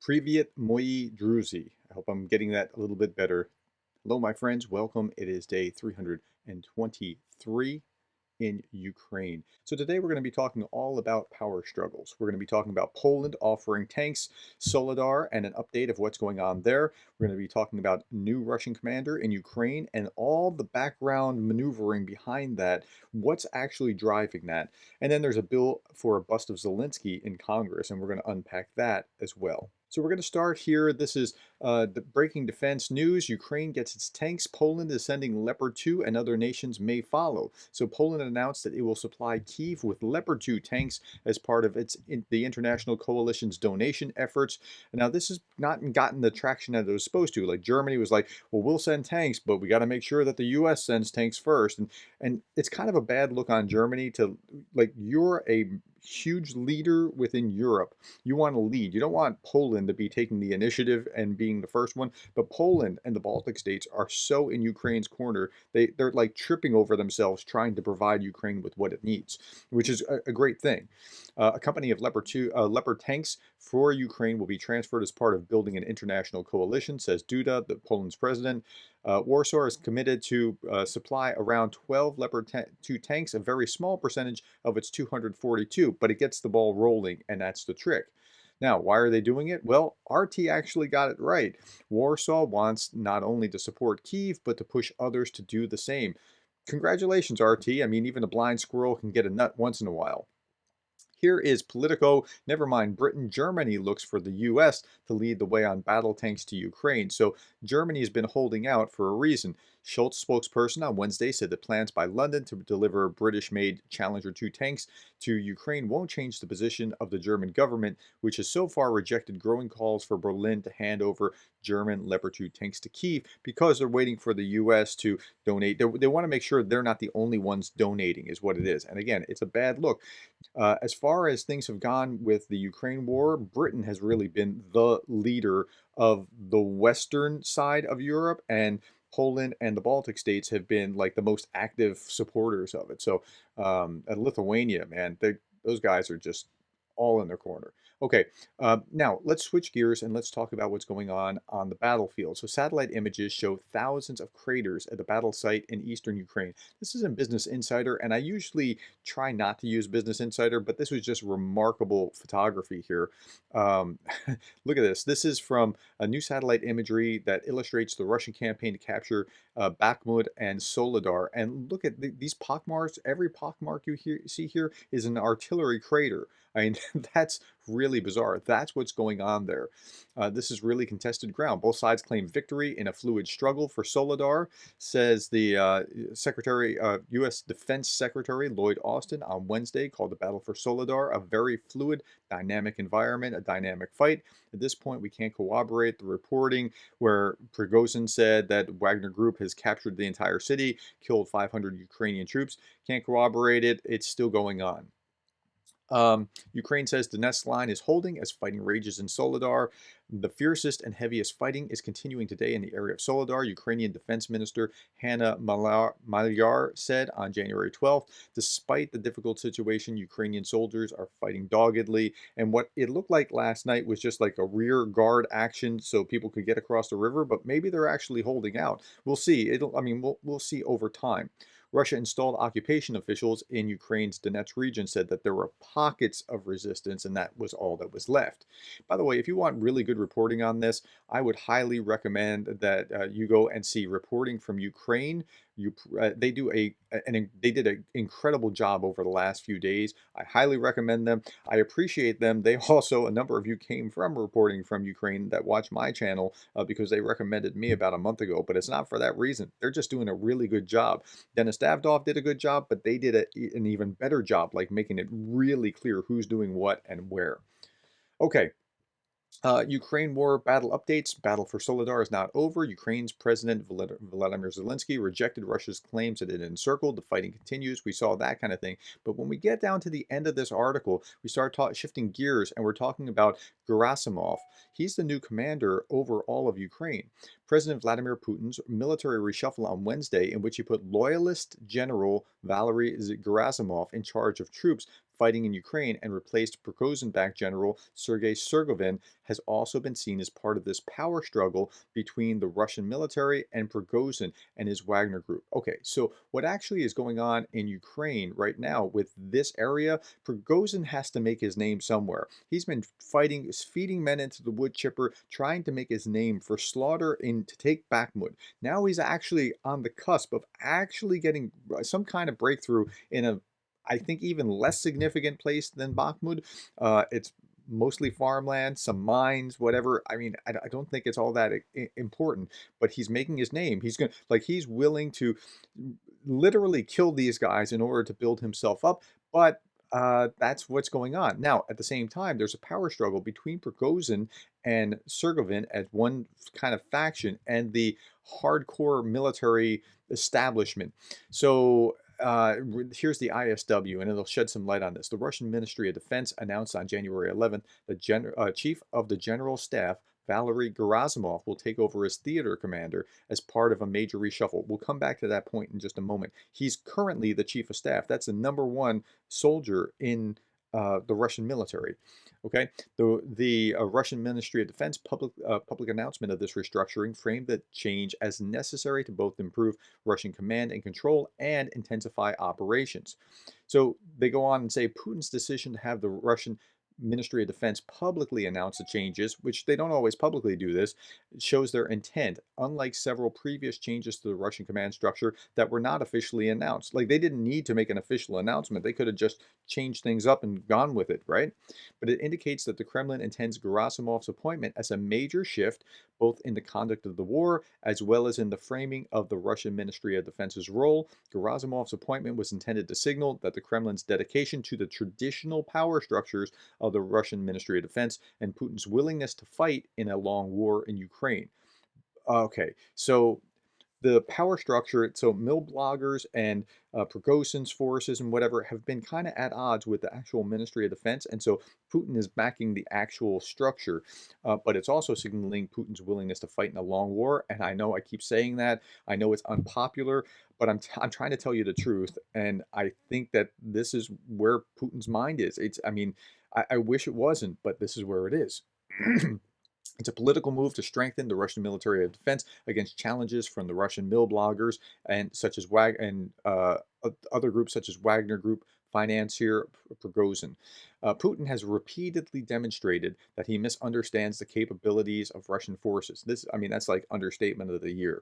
Privyet moi druzy. I hope I'm getting that a little bit better. Hello, my friends. Welcome. It is day 323 in Ukraine. So today we're going to be talking all about power struggles. We're going to be talking about Poland offering tanks, SOLEDAR, and an update of what's going on there. We're going to be talking about new Russian commander in Ukraine and all the background maneuvering behind that, what's actually driving that. And then there's a bill for a bust of Zelensky in Congress, and we're going to unpack that as well. So we're going to start here. This is the breaking defense news. Ukraine gets its tanks. Poland is sending Leopard 2 and other nations may follow. So Poland announced that it will supply Kyiv with Leopard 2 tanks as part of the international coalition's donation efforts. Now, this has not gotten the traction that it was supposed to. Like Germany was like, well, we'll send tanks, but we got to make sure that the U.S. sends tanks first. And it's kind of a bad look on Germany to, like, you're a huge leader within Europe. You want to lead. You don't want Poland to be taking the initiative and being the first one. But Poland and the Baltic states are so in Ukraine's corner. They're like tripping over themselves trying to provide Ukraine with what it needs, which is a great thing. A company of Leopard tanks for Ukraine will be transferred as part of building an international coalition, says Duda, Poland's president. Warsaw is committed to supply around 12 Leopard 2 tanks, a very small percentage of its 242, but it gets the ball rolling, and that's the trick. Now, why are they doing it? Well, RT actually got it right. Warsaw wants not only to support Kyiv, but to push others to do the same. Congratulations, RT. I mean, even a blind squirrel can get a nut once in a while. Here is Politico. Never mind Britain. Germany looks for the U.S. to lead the way on battle tanks to Ukraine. So Germany has been holding out for a reason. Schultz spokesperson on Wednesday said that plans by London to deliver British-made Challenger 2 tanks to Ukraine won't change the position of the German government, which has so far rejected growing calls for Berlin to hand over German Leopard 2 tanks to Kyiv because they're waiting for the U.S. to donate. They want to make sure they're not the only ones donating, is what it is. And again, it's a bad look. As far as things have gone with the Ukraine war, Britain has really been the leader of the western side of Europe, and Poland and the Baltic states have been like the most active supporters of it. So, and Lithuania, man, those guys are just all in their corner. Okay, now let's switch gears and let's talk about what's going on the battlefield. So satellite images show thousands of craters at the battle site in eastern Ukraine. This is in Business Insider, and I usually try not to use Business Insider, but this was just remarkable photography here. Look at this. This is from a new satellite imagery that illustrates the Russian campaign to capture Bakhmut and SOLEDAR. And look at these pockmarks. Every pockmark you see here is an artillery crater. I mean, that's really bizarre. That's what's going on there. This is really contested ground. Both sides claim victory in a fluid struggle for SOLEDAR, says the U.S. Defense Secretary Lloyd Austin on Wednesday, called the battle for SOLEDAR a very fluid, dynamic environment, a dynamic fight. At this point, we can't corroborate the reporting where Prigozhin said that Wagner Group has captured the entire city, killed 500 Ukrainian troops. Can't corroborate it. It's still going on. Ukraine says the Donetsk line is holding as fighting rages in SOLEDAR. The fiercest and heaviest fighting is continuing today in the area of SOLEDAR, Ukrainian Defense Minister Hanna Maliar said on January 12th. Despite the difficult situation, Ukrainian soldiers are fighting doggedly. And what it looked like last night was just like a rear guard action so people could get across the river, but maybe they're actually holding out. We'll see. We'll see over time. Russia installed occupation officials in Ukraine's Donetsk region said that there were pockets of resistance, and that was all that was left. By the way, if you want really good reporting on this, I would highly recommend that you go and see reporting from Ukraine. They did an incredible job over the last few days. I highly recommend them. I appreciate them. They also, a number of you came from reporting from Ukraine that watch my channel because they recommended me about a month ago, but it's not for that reason. They're just doing a really good job. Dennis Davdov did a good job, but they did an even better job, like making it really clear who's doing what and where. Okay. Ukraine war battle updates. Battle for SOLEDAR is not over. Ukraine's President Volodymyr Zelensky rejected Russia's claims that it encircled. The fighting continues. We saw that kind of thing. But when we get down to the end of this article, we start shifting gears, and we're talking about Gerasimov. He's the new commander over all of Ukraine. President Vladimir Putin's military reshuffle on Wednesday, in which he put loyalist General Valery Gerasimov in charge of troops fighting in Ukraine and replaced Prigozhin-backed General Sergei Sergovin, has also been seen as part of this power struggle between the Russian military and Prigozhin and his Wagner group. Okay, so what actually is going on in Ukraine right now with this area, Prigozhin has to make his name somewhere. He's been fighting, feeding men into the wood chipper, trying to make his name for slaughter in to take Bakhmut. Now he's actually on the cusp of actually getting some kind of breakthrough in a, I think, even less significant place than Bakhmut. It's mostly farmland, some mines, whatever. I mean, I don't think it's all that important, but he's making his name. He's going to, like, he's willing to literally kill these guys in order to build himself up. But that's what's going on. Now, at the same time, there's a power struggle between Prigozhin and Sergovin as one kind of faction and the hardcore military establishment. So here's the ISW, and it'll shed some light on this. The Russian Ministry of Defense announced on January 11th the Chief of the General Staff, Valery Gerasimov, will take over as theater commander as part of a major reshuffle. We'll come back to that point in just a moment. He's currently the chief of staff. That's the #1 soldier in the Russian military. Okay, the Russian Ministry of Defense public announcement of this restructuring framed the change as necessary to both improve Russian command and control and intensify operations. So they go on and say Putin's decision to have the Russian Ministry of Defense publicly announce the changes, which they don't always publicly do this, shows their intent, unlike several previous changes to the Russian command structure that were not officially announced. Like, they didn't need to make an official announcement. They could have just changed things up and gone with it, right? But it indicates that the Kremlin intends Gerasimov's appointment as a major shift, both in the conduct of the war as well as in the framing of the Russian Ministry of Defense's role. Gerasimov's appointment was intended to signal that the Kremlin's dedication to the traditional power structures of the Russian Ministry of Defense and Putin's willingness to fight in a long war in Ukraine. Okay, so the power structure, so mill bloggers and Prigozhin's forces and whatever have been kind of at odds with the actual Ministry of Defense, and so Putin is backing the actual structure, but it's also signaling Putin's willingness to fight in a long war. And I know I keep saying that. I know it's unpopular, but I'm trying to tell you the truth, and I think that this is where Putin's mind is. I mean, I wish it wasn't, but this is where it is. It's a political move to strengthen the Russian military of defense against challenges from the Russian mill bloggers and other groups such as Wagner Group, financier Prigozhin. Putin has repeatedly demonstrated that he misunderstands the capabilities of Russian forces. I mean, that's like understatement of the year.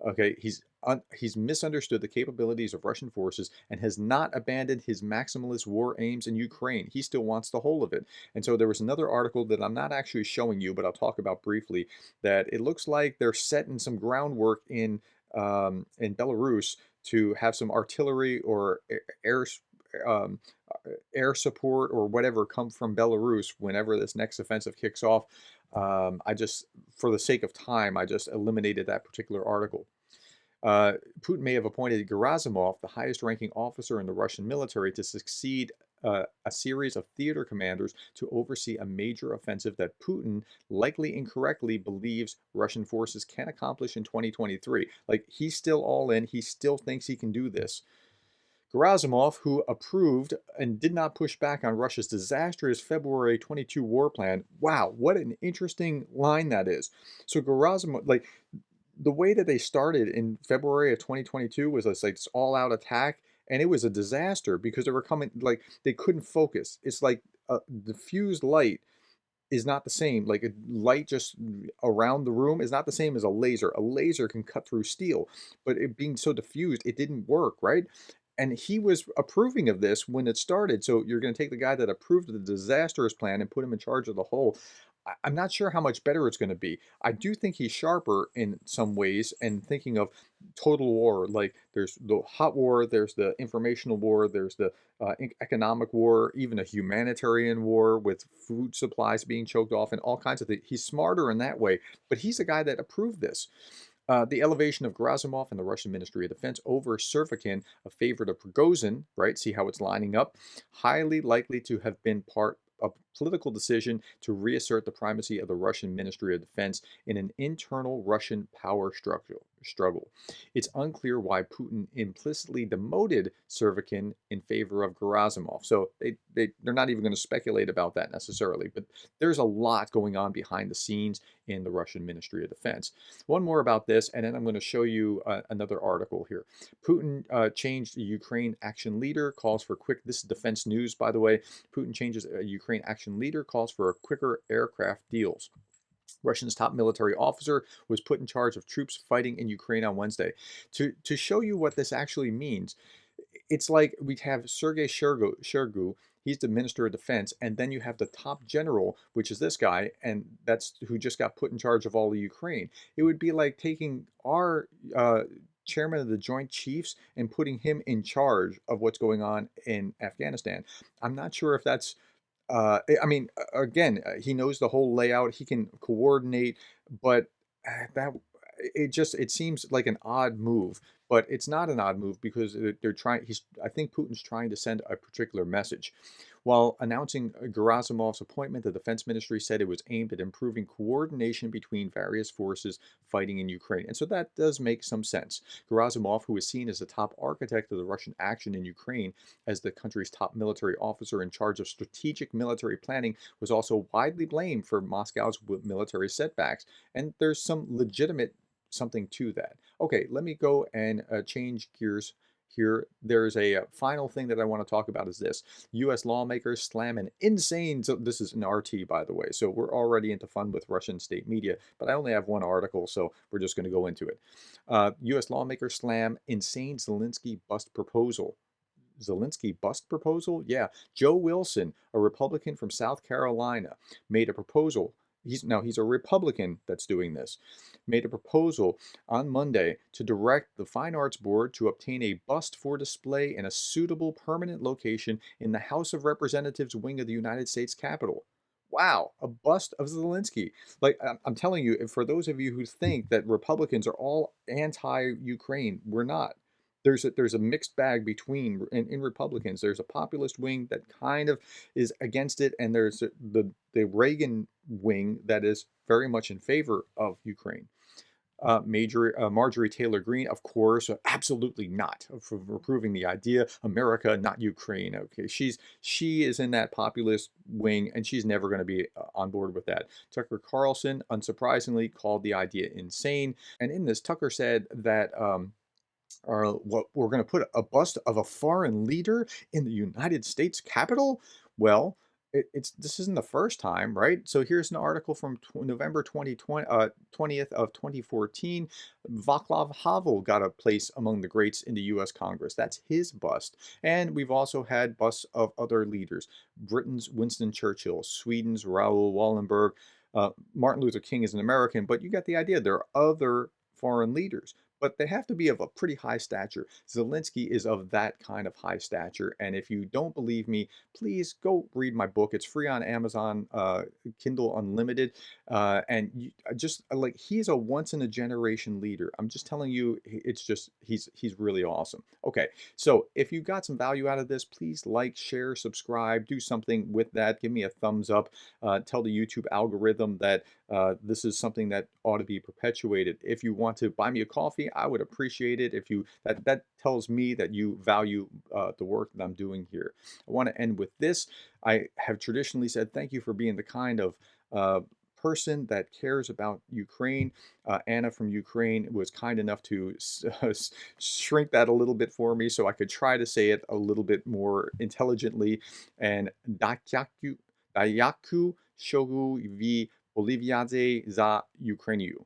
Okay, he's misunderstood the capabilities of Russian forces and has not abandoned his maximalist war aims in Ukraine. He still wants the whole of it. And so there was another article that I'm not actually showing you, but I'll talk about briefly, that it looks like they're setting some groundwork in Belarus to have some artillery or um, air support or whatever come from Belarus whenever this next offensive kicks off. For the sake of time, I just eliminated that particular article. Putin may have appointed Gerasimov, the highest ranking officer in the Russian military, to succeed a series of theater commanders to oversee a major offensive that Putin, likely incorrectly, believes Russian forces can accomplish in 2023. Like, he's still all in. He still thinks he can do this. Gerasimov, who approved and did not push back on Russia's disastrous February 22 war plan. Wow, what an interesting line that is. So Gerasimov, like, the way that they started in February of 2022 was this all-out attack, and it was a disaster because they were coming, like, they couldn't focus. It's like a diffused light is not the same. Like, a light just around the room is not the same as a laser. A laser can cut through steel, but it being so diffused, it didn't work, right? And he was approving of this when it started. So you're going to take the guy that approved the disastrous plan and put him in charge of the whole. I'm not sure how much better it's going to be. I do think he's sharper in some ways and thinking of total war. Like, there's the hot war, there's the informational war, there's the economic war, even a humanitarian war with food supplies being choked off and all kinds of things. He's smarter in that way, but he's the guy that approved this. The elevation of Gerasimov in the Russian Ministry of Defense over Servakin, a favorite of Prigozhin, right? See how it's lining up? Highly likely to have been part a political decision to reassert the primacy of the Russian Ministry of Defense in an internal Russian power struggle. It's unclear why Putin implicitly demoted Servekin in favor of Gerasimov. So they're not even going to speculate about that necessarily, but there's a lot going on behind the scenes in the Russian Ministry of Defense. One more about this, and then I'm going to show you another article here. Putin changed the Ukraine action leader, calls for quick, this is Defense News, by the way. Putin changes a Ukraine action leader, calls for quicker aircraft deals. Russia's top military officer was put in charge of troops fighting in Ukraine on Wednesday. To show you what this actually means, it's like we have Sergei Shergu. He's the Minister of Defense, and then you have the top general, which is this guy, and that's who just got put in charge of all of Ukraine. It would be like taking our chairman of the Joint Chiefs and putting him in charge of what's going on in Afghanistan. I'm not sure if that's I mean, again, he knows the whole layout. He can coordinate, but that it seems like an odd move. But it's not an odd move because they're trying. I think Putin's trying to send a particular message. While announcing Gerasimov's appointment, the Defense Ministry said it was aimed at improving coordination between various forces fighting in Ukraine. And so that does make some sense. Gerasimov, who is seen as the top architect of the Russian action in Ukraine, as the country's top military officer in charge of strategic military planning, was also widely blamed for Moscow's military setbacks. And there's some legitimate something to that. Okay, let me go and change gears here. There's a final thing that I want to talk about is this. U.S. lawmakers slam an insane, so this is an RT, by the way, so we're already into fun with Russian state media, but I only have one article, so we're just going to go into it. U.S. lawmakers slam insane Zelensky bust proposal. Zelensky bust proposal? Yeah. Joe Wilson, a Republican from South Carolina, made a proposal. He's a Republican that's doing this. Made a proposal on Monday to direct the Fine Arts Board to obtain a bust for display in a suitable permanent location in the House of Representatives wing of the United States Capitol. Wow, a bust of Zelensky. Like, I'm telling you, for those of you who think that Republicans are all anti-Ukraine, we're not. There's a mixed bag between in Republicans. There's a populist wing that kind of is against it, and there's the Reagan wing that is very much in favor of Ukraine. Marjorie Taylor Greene, of course, absolutely not for approving the idea. America, not Ukraine. Okay, she is in that populist wing, and she's never going to be on board with that. Tucker Carlson, unsurprisingly, called the idea insane. And in this, Tucker said that what we're going to put a bust of a foreign leader in the United States Capitol. Well, this isn't the first time, right? So here's an article from November 20th of 2014. Václav Havel got a place among the greats in the U.S. Congress. That's his bust. And we've also had busts of other leaders. Britain's Winston Churchill, Sweden's Raoul Wallenberg. Martin Luther King is an American, but you get the idea. There are other foreign leaders, but they have to be of a pretty high stature. Zelensky is of that kind of high stature. And if you don't believe me, please go read my book. It's free on Amazon, Kindle Unlimited. And just like, he's a once in a generation leader. I'm just telling you, it's just, he's really awesome. Okay, so if you got some value out of this, please like, share, subscribe, do something with that. Give me a thumbs up. Tell the YouTube algorithm that this is something that ought to be perpetuated. If you want to buy me a coffee, I would appreciate it. If you that tells me that you value the work that I'm doing here. I want to end with this. I have traditionally said thank you for being the kind of person that cares about Ukraine. Anna from Ukraine was kind enough to shrink that a little bit for me so I could try to say it a little bit more intelligently. And Dayaku shogu v Boliviaze za Ukrainiu.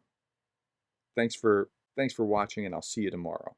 Thanks for watching, and I'll see you tomorrow.